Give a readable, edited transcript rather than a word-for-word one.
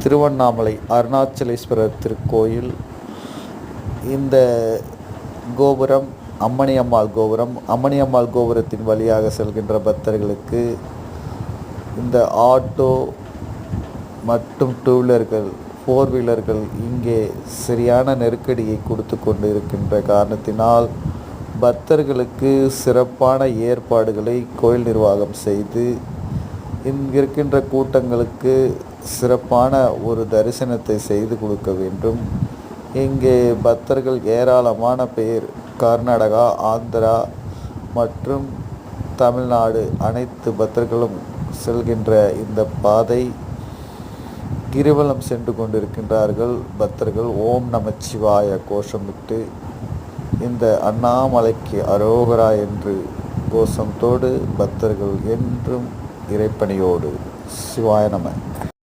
திருவண்ணாமலை அருணாச்சலேஸ்வரர் திருக்கோயில். இந்த கோபுரம் அம்மணியம்மாள் கோபுரம். அம்மணியம்மாள் கோபுரத்தின் வழியாக செல்கின்ற பக்தர்களுக்கு இந்த ஆட்டோ மற்றும் டூ வீலர்கள், ஃபோர் வீலர்கள் இங்கே சரியான நெருக்கடியை கொடுத்து கொண்டு இருக்கின்ற காரணத்தினால் பக்தர்களுக்கு சிறப்பான ஏற்பாடுகளை கோயில் நிர்வாகம் செய்து இங்கிருக்கின்ற கூட்டங்களுக்கு சிறப்பான ஒரு தரிசனத்தை செய்து கொடுக்க வேண்டும். இங்கே பக்தர்கள் ஏராளமான பேர் கர்நாடகா, ஆந்திரா மற்றும் தமிழ்நாடு அனைத்து பக்தர்களும் செல்கின்ற இந்த பாதை கிரிவலம் சென்று கொண்டிருக்கின்றார்கள். பக்தர்கள் ஓம் நமச்சிவாய கோஷமிட்டு இந்த அண்ணாமலைக்கு அரோகரா என்று கோஷத்தோடு பக்தர்கள் என்றும் இறைப்பணியோடு சிவாய நம.